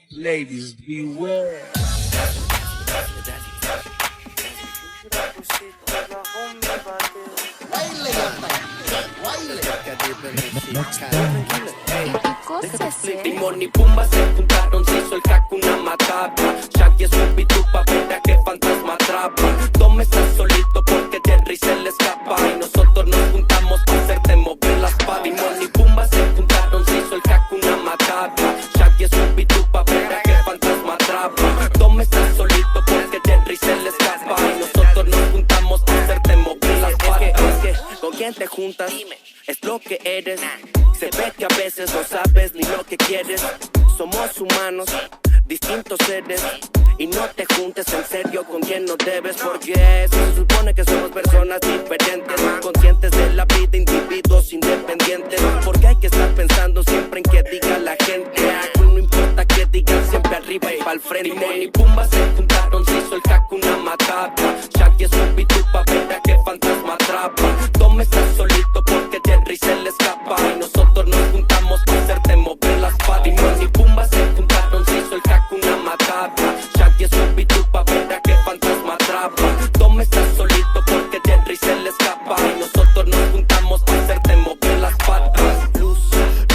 Ladies, beware. Timón y Pumba se juntaron, se hizo el Hakuna Matata. Shaggy es un pitupa, verá que fantasma atrapa. Tom está solito porque Jerry se le escapa y nosotros nos juntamos para hacerte mover las patas. Timón y Pumba se juntaron, se hizo el Hakuna Matata. Shaggy es un pitupa, verá que fantasma atrapa. Tom está solito porque Jerry se le escapa y nosotros nos juntamos para hacerte mover las patas. ¿Con quién te juntas? Es lo que eres. Se ve que a veces no sabes ni lo que quieres. Somos humanos, distintos seres. Y no te juntes en serio con quien no debes. Porque se supone que somos personas diferentes, conscientes de la vida, individuos independientes. Porque hay que estar pensando siempre en que diga la gente. Aquí no importa que digan, siempre arriba y pa'l frente. Timón y Pumba se juntaron, se hizo el Hakuna Matata. Shaggy es un pitupa, verá que fantasma atrapa. Tom está solito porque Jerry se le escapa y nosotros nos juntamos para hacerte mover las patas. Timón y Pumba se juntaron, se hizo el Hakuna Matata. Shaggy es un pitupa, verá que fantasma atrapa. Tom está solito porque Jerry se le escapa y nosotros nos juntamos para hacerte mover las patas. Luz,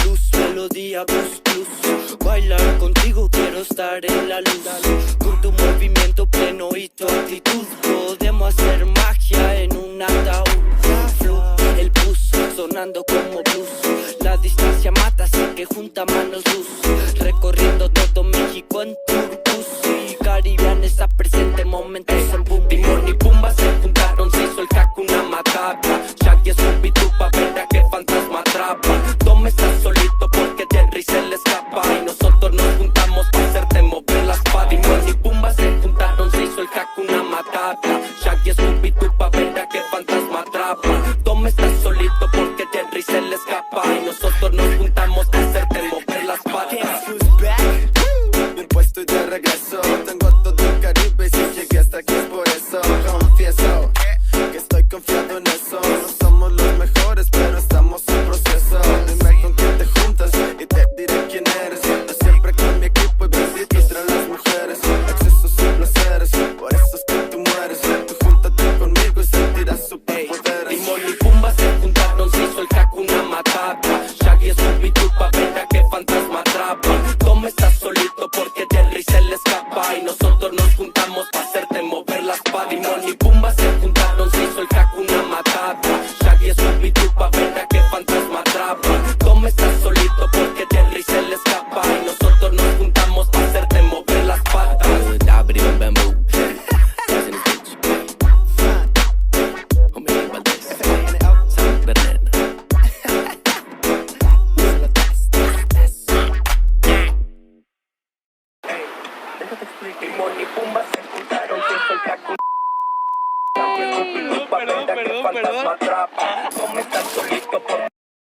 luz, melodía, blues, blues. Bailar contigo, quiero estar en la luz. Con tu movimiento pleno y tu actitud podemos hacer magia en un ataúd. Flu, el bus, sonando como blues. La distancia mata, así que junta manos luz. Recorriendo todo México en turbus. Y Caribbean está presente, momentos en boom. Timón y Pumba se juntaron, se hizo el Hakuna Matata. Shaggy es un pitupa, verá que fantasma atrapa. Tom está solito porque Jerry se le escapa y nosotros nos juntamos para hacerte mover las patas. Timón y Pumba se juntaron, se hizo el Hakuna Matata. Shaggy es un pitupa, verá que fantasma atrapa. Tom está solito porque Jerry se le escapa y nosotros nos juntamos para hacerte mover las patas. Bien puesto y de regreso. Tengo todo el Caribe y si llegué hasta aquí es por eso. Confieso que estoy confiado en eso. No somos los mejores, pero estamos en proceso. Dime con quién te juntas y te diré quién eres. Yo siempre con mi equipo y bendito entre las mujeres. Excesos y placeres, por eso es que tú mueres. Tú júntate conmigo y sentirás superpoderes. Timón y Pumba se juntaron, se hizo el Hakuna Matata. Shaggy es un pitupa, verá que fantasma atrapa. Tom está solito porque Jerry se le escapa y nosotros nos juntamos para hacerte mover las patas. Timón y Pumba se juntaron, se hizo el Hakuna Matata. Shaggy es un pitupa, verá que fantasma atrapa. Tom está solito porque Jerry se le escapa y nosotros nos juntamos para hacerte mover las patas. Timón y Pumba se juntaron, se hizo el Hakuna. Shaggy es un pitupa, verá que fantasma atrapa. Tom está solito porque